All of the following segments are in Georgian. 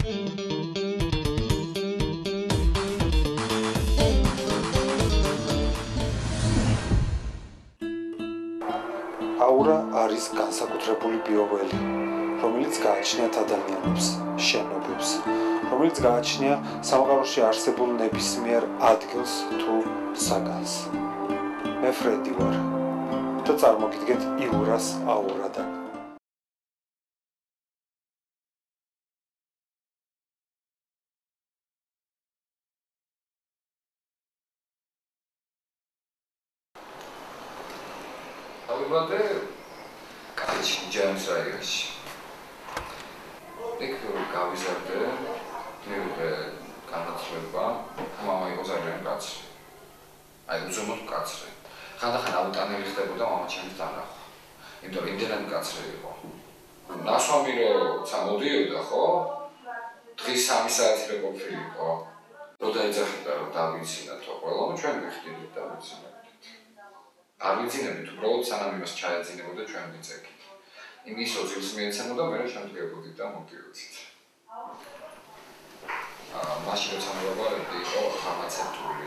აურა არის განსაკუთრებული ბიოველი, რომელიც გააჩნიათ ადამიანებს, შენობებს, რომელიც გააჩნია სამყაროში არსებულ ნებისმიერ ადგილს თუ საგანს. მე ფრედი ვარ და წარმოგიდგენთ იურას აურადან. ავიბადე კაჩი ჯემს რაიონში. იქ გავიზარდე, მივიღე განათლება, მამა იყო ძალიან კაცრი. აი უზომოდ კაცრი. ხანდახან აუტანელი ხდებოდა მამა ჩემს დანახვა. იმიტომ რომ იმდენად კაცრი იყო. ნასვამი რომ წამოდიოდა ხო? დღის 3 საათი რო ყოფილიყო. რო დაიძახდა რომ დავიცინათ თო ყველამ ჩვენ ვიხდიდით და ვიცინებდით. არ ვიცინებდით უბრალოდ სანამ იმას ჩაეძინებოდა ჩვენ ვიწეკით. იმის ოძილს მიეცემოდა მე შემდგებოდით და მოდიოდით. მაშინ როცა მოვაბარებდი იყო ხამაცებული.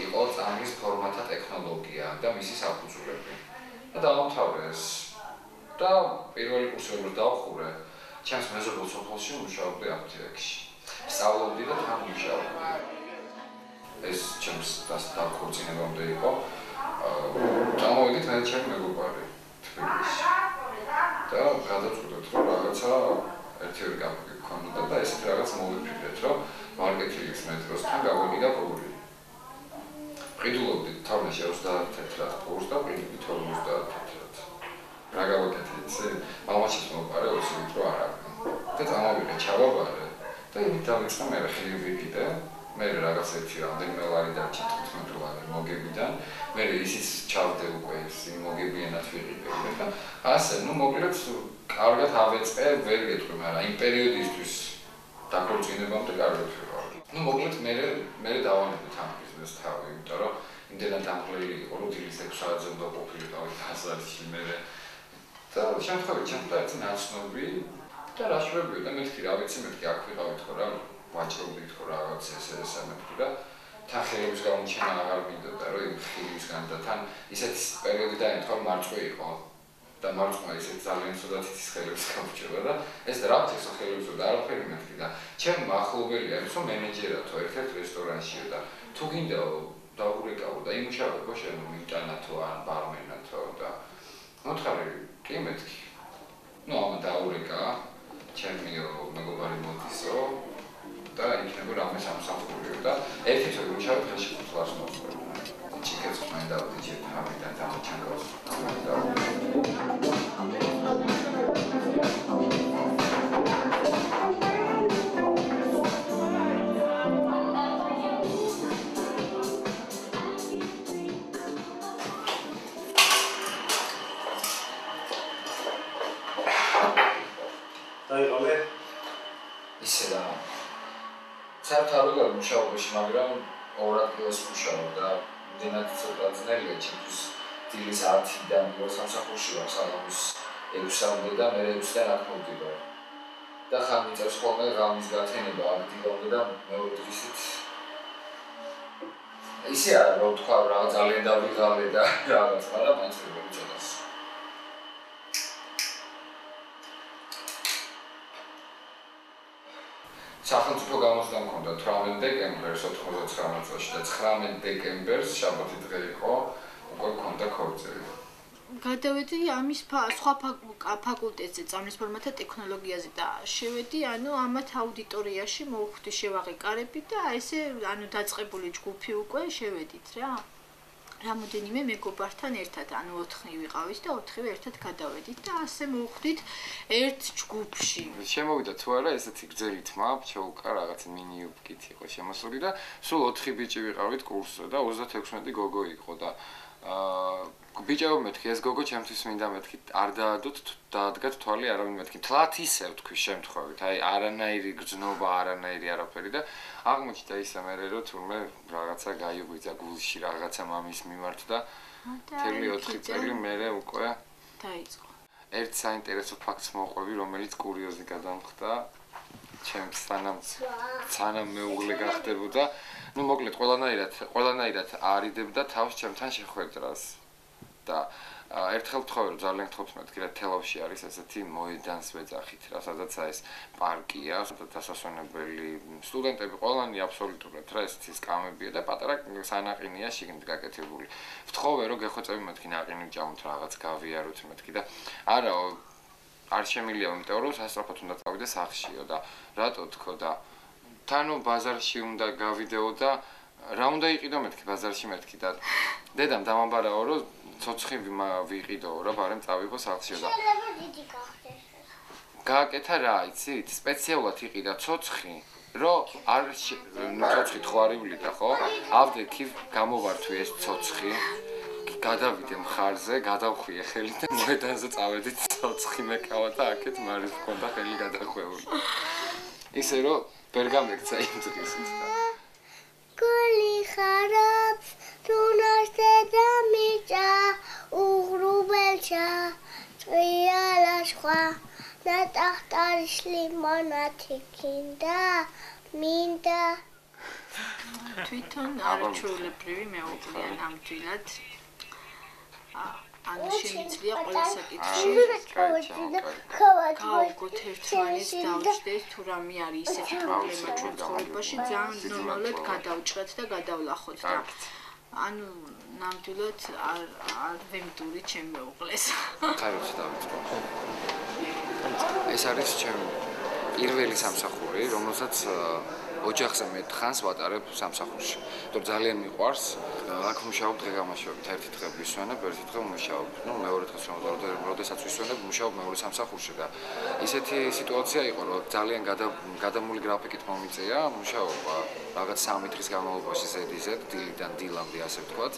იყო წამის ფორმათა ტექნოლოგია და მისი საფუძვლები. და დავამთავრეს. და პირველი კურსი რომ დავხურე, ჩემს მეზობელ სოფელში მუშაობდი აპტეკში. სწავლობდი და თან მუშაობდი. ეს ჩემს დაქორწინებამდე იყო. წამოვიდით მე ჩემი მეგობარი თბილისში. და გადავწყვიტეთ რომ რაღაცა ერთი-ორი კაფე გქონოდა და ესეთ რაღაც მოვიფიქრეთ რომ მარკეტინგის მეტროსთან გავიგდა კურსი. ყიდულობდით თამაში 30 თეთრად კურსს და ყიდულობდით 50 თეთრად. რა გავაკეთე იცი? მამაჩემ მოვყარე 20 ლიტრო არაყი. და წამოვიღე ჩავაბარე და იმით დავიწყე მე ხილი ვიყიდე. მე რაღაც ერთი რამდენიმე ლარი დარჩა 15 ლარი მოგებიდან. მე ისიც ჩავდე უკვე ის მოგებიანად ვიყიდე და ასე ნუ მოკლედ კარგად ავეწყე ვერ გეტყვი, მაგრამ იმ პერიოდისთვის დაქორწინებამდე კარგად ვიყავ. ნუ მოკლედ მე დავანებდი ამ ბიზნესს თავი, იმიტომ რომ იმდენად ამღლელი იყო, რომ დილის 6 საათზე უნდა ყოფილიყავი ბაზარში მე და შემთხვევით ჩემთან ერთი ნაცნობი და რა შვებიოდა მეთქი რა ვიცი მეთქი აქ ვიყავით ხო რა ვაჭრობდით ხო რაღაც ესე მეთქი და თან ხელების გამოჩენა აღარ მინდოდა რომ იმ ხილისგან და თან ისეთ პერიოდი დაემთხვა მარწყვი იყო და მარწყვმა ისეთ ძალიან ცუდად იცის ხელების გამოჩება და ეს რა ვიცი ხელების და არაფერი მეთქი და ჩემ ახლობელია ის რომ მენეჯერათო ერთ-ერთ რესტორანშიო და თუ გინდა დაურეკავო და იმუშავებო შენ მიტანათო ან ბარმენათო და მოთხარი კი მეთქი ნუ ამა დაურეკა ჩემი მეგობარი მოდისო და იქნება რამე სამსახურიო და ერთი თვე მუშაობ ხელში კუთლას მოხდა. ჩიკეთს მინდა ვიჯე ამიდან დამოჩანგავს. დაიღალე ისე და საერთოდ მუშაობაში, მაგრამ 2 ადგილას მუშაობ და იმდენად ცოტა ძნელია ჩემთვის დილის 10-დან სამსახურში ვარ საღამოს 6-მდე და მე 6-დან აქ მოვდივარ. და ხან მიწევს ხოლმე ღამის გათენება აგდიობდე და მეორე დღისით ისე არა რომ თქვა რაღაც ძალიან დავიღალე და რაღაც, მაგრამ მაინც ვიბეჭდას. სახელმწიფო გამოცდა მქონდა 18 დეკემბერს 99 წელს და 19 დეკემბერს შაბათი დღე იყო, უკვე მქონდა ქორწილი. გადავედი ამის სხვა ფაკულტეტზე, წამლის ფორმათა ტექნოლოგიაზე და შევედი, ანუ ამათ აუდიტორიაში მოვხვდი შევაღე კარები და ესე ანუ დაწყებული ჯგუფი უკვე შევედით რა. რამოდენიმე მეგობართან ერთად, ანუ 4 ვიყავით და 4-ვე ერთად გადავედით და ასე მოვხვდით ერთ ჯგუფში. შემოვიდა თუ არა ესეთი გრძელი თმა, ჩაუკა რაღაც მინიუბკით იყო შემოსული და სულ 4 ბიჭი ვიყავით კურსზე და 36 გოგო იყო და ბიჭებო მეთქი ეს გოგო ჩემთვის მინდა მეთქი არ დაადოთ დაადგათ თვალი არავინ მეთქი თლათ ისე ვთქვის შემთხვევით აი არანაირი გრძნობა არანაირი არაფერი და აღმოჩნდა ისე მე რომ თურმე რაღაცა გაიღვიძა გულში რაღაცა მამის მიმართ და მთელი 4 წელი მე უკვე დაიწყო ერთ საინტერესო ფაქტს მოვყვები რომელიც კურიოზი გადამხდა ჩემს სანამ მეუღლე გახდებოდა. ნუ მოკლედ ყველანაირად არიდებდა თავს ჩემთან შეხვედრას. და ერთხელ ვთხოვე რომ ძალიან გთხოვთ მეთქი რა თელავში არის ესეთი მოედანს ვეძახით რა სადაც ეს პარკია სადაც დასასვენებელი სტუდენტები ყველანი აბსოლუტურად რა ესეთი სკამებია და პატარა სანაყინია შიგნით გაკეთებული ვთხოვე რომ გეხვეწები მეთქი ნაყინი ვჭამოთ რაღაც გავიაროთ მეთქი და არა არ შემილია იმიტომ რომ სასწრაფოდ უნდა წავიდე სახლშიო და რატო თქო და თანო ბაზარში უნდა გავიდეო და რა უნდა იყიდო მეთქი ბაზარში მეთქი და დედამ დამაბარაო რომ ცოცხი ვიყიდო რა ბარემ წავიღო სახლშიო და გააკეთა რა იცით სპეციალურად იყიდა ცოცხი რომ არ ცოცხი ხო არ ივლიდა ხო ავდექი გამოვართვი ეს ცოცხი გადავიდე მხარზე გადავხვიე ხელი და მოედანზე წავედით ცოცხი მეკავა და აქეთ მარის მქონდა ხელი გადახვეული ისე რომ ვერ გამექცა იმ დღისით და გული ხარობს თუნაშე და მიჭა უღრუბელჩა წიალა სხვა ნატახტარიშლი მონათიკინდა მინდა თვითონ არჩეულებრივი მეუღლეა ნამდვილად ანუ შემიძლია ყველა საკითხში გავუგოთ ერთმანეთს დავჭდეთ თუ რამე არის ისეთი პრობლემა ჩვენ ცხოვრებაში ძალიან ნორმალურად გადავჭრათ და გადავლახოთ და ანუ ნამდვილად არ ვემდური ჩემ მეუღლეს ხარობს დავიწყო ეს არის ჩემი პირველი სამსახური რომელსაც ოჯახზე მეტხანს ვატარებ სამსახურში. იმიტომ ძალიან მიყვარს. აქ ვმუშაობ დღე-გამაშველით. ერთი დღე ვისვენებ, ერთი დღე ვმუშაობ. ნუ მეორე დღეს როდესაც ვისვენებ, ვმუშაობ მეორე სამსახურში და ისეთი სიტუაცია იყო, რომ ძალიან გადამული გრაფიკით მომიწეა მუშაობა. რაღაც 3 დღის განმავლობაში ზედიზედ, დილიდან დილამდე ასე ვთქვათ.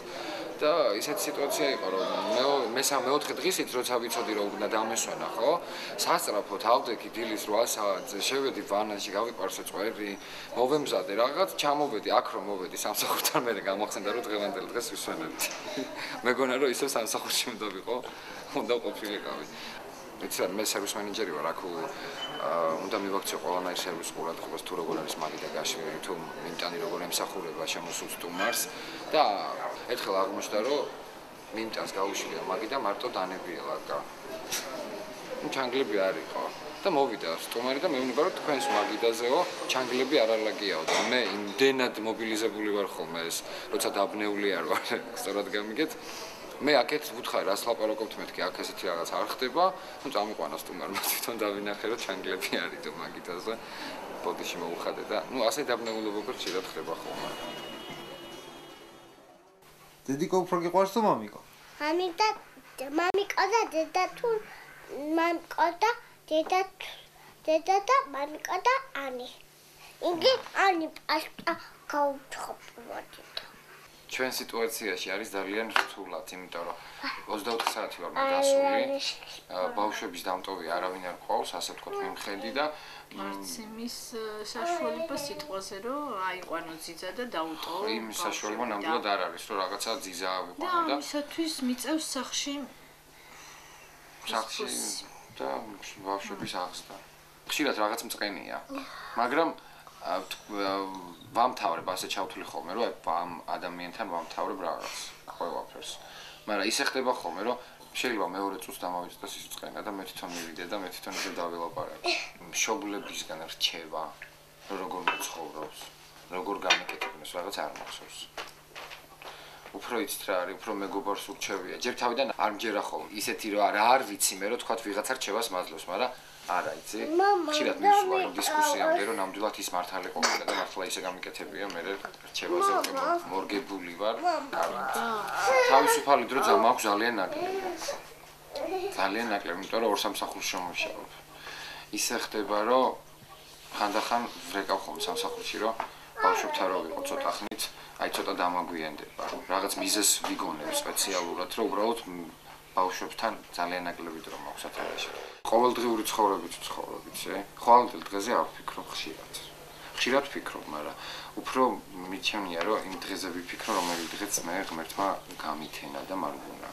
და ისეთი სიტუაცია იყო, რომ მე-4 დღისით როცა ვიცოდი რომ უნდა დამესვენა, ხო? სასწრაფოდ ავდექი დილის 8 საათზე, შევედი ვანაში, გავიყვარსე წვერი, მოვემზადე რაღაც, ჩამოვედი აქ რომ მოვედი სამსახურთან, მე გამახსენდა რომ დღევანდელ დღეს ვისვენებთ. მეგონა რომ ისევ სამსახურში უნდა ვიყო, უნდა ყოფილიყავი. იცი მე სერვის მენეჯერი ვარ, აქ უნდა მივაქციო ყველანაირ სერვის ყურადღებას თუ როგორ არის მაგიდა გაშვილი, თუ მიმტანი როგორ ემსახურება შემოსულ სტუმარს და ერთხელ აღმოჩნდა რომ მიმტანს გაუშვია მაგიდა მარტო დანებიელა და ჩანგლები არ იყო და მოვიდა სტუმარი და მეუბნება რომ თქვენს მაგიდაზეო ჩანგლები არ ალაგიაო და მე იმდენად მობილიზებული ვარ ხოლმე ეს როცა დაბნეული არ ვარ სწორად გამიგეთ მე აქეთ ვუთხარი რას ლაპარაკობთ მეთქი აქ ესეთი რაღაც არ ხდება ნუ წამიყვანა სტუმარმა თვითონ დავინახე რომ ჩანგლები არისო მაგიდაზე ბოდიში მოუხადე და ნუ ასე დაბნეულობა ხშირად ხდება ხოლმე დედიკო უფრო გიყვარს თუ მამიკო? მამიკო და დედა თუ მამიკო და დედა და მამიკო და ანი. იგი ანი პასტა გაუცხობოდი. ჩვენ სიტუაციაში არის ძალიან რთულად, იმიტომ რომ 24 საათი ვარ მაგასული. ბავშვების დამტოვი არავინ არ ყავს, ასე ვთქვათ, მიმხედი და არც იმის საშუალება სიტყვაზე რომ აიყვანო ძიძა და დაუტოვო. იმ საშუალება ნამდვილად არ არის, რომ რაღაცა ძიძა ავიყვანო და ისათვის მიწევს სახში და ბავშვების აღზრდა. ხშირად რაღაც მწყენია, მაგრამ ვამთავრებ ასე ჩავთვლი ხოლმე, რომ ამ ადამიანთან ვამთავრებ რაღაც ყველაფერს. მაგრამ ისე ხდება ხოლმე, რომ შეიძლება მეორე წუთს დამავიწყდეს ის წყენა და მე თვითონ მივიდე და მე თვითონ ისე დავილაპარაკე. მშობლებისგან რჩევა, როგორ მოცხოვრობს, როგორ გამეკეთებინოს, რაღაც არ მახსოვს. უფრო იცით რა არის, უფრო მეგობარს ურჩევია. ჯერ თავიდან არ მჯერა ხოლმე, ისეთი რომ არ ვიცი მე რომ თქვა ვიღაცა რჩევას მაძლევს, მაგრამ არა იცი. ხშირად მივსვა იმ დისკუსიამდე, რომ ნამდვილად ის მართალი ყოფილა და მართლა ისე გამიკეთებია, მე რჩევაზე მორგებული ვარ. თავისუფალი დრო მაქვს ძალიან ნაკლები. ძალიან ნაკლები, იმიტომ რომ ორ სამსახურში ვმუშაობ. ისე ხდება, რომ ხანდახან ვრეკავ ხოლმე სამსახურში, რომ ბავშვებთან რო ვიყო ცოტა ხნით, აი ცოტა დამაგვიანდება. რაღაც მიზეს ვიგონებ სპეციალურად, რომ უბრალოდ ბავშვებთან ძალიან ნაკლები დრო მაქვს ათეულში. ყოველდღიური ცხოვრებით ვცხოვრობთ, ხვალდელ დღეზე არ ვფიქრობ ხშირად. ხშირად ვფიქრობ, მაგრამ უფრო მიჩვენია, რომ იმ დღეზე ვიფიქრო, რომელი დღეც მე ღმერთმა გამითენა და მარგუნა.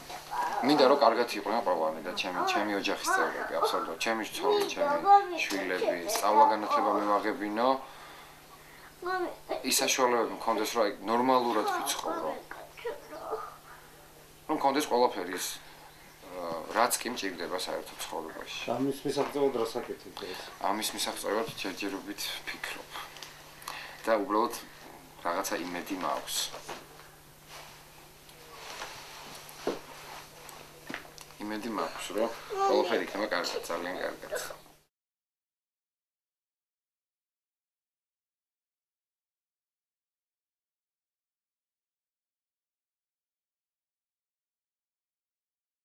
მინდა რომ კარგად იყვნენ ყველანი და ჩემი ოჯახის წევრები, აბსოლუტურად, ჩემი ცოლი, ჩემი შვილები, სწავლა-განათლება მივაღებინო. ის საშუალებები მქონდეს რომ აი ნორმალურად ვიცხოვრო. რომ მქონდეს ყველაფერი ის რაც კი მჭირდება საერთო ცხოვრებაში. ამის მისაღწევად რას აკეთებთ ეს? ამის მისაღწევად ჯერჯერობით ფიქრობ. და უბრალოდ რაღაცა იმედი მაქვს. იმედი მაქვს, რომ ყველაფერი იქნება კარგად, ძალიან კარგად.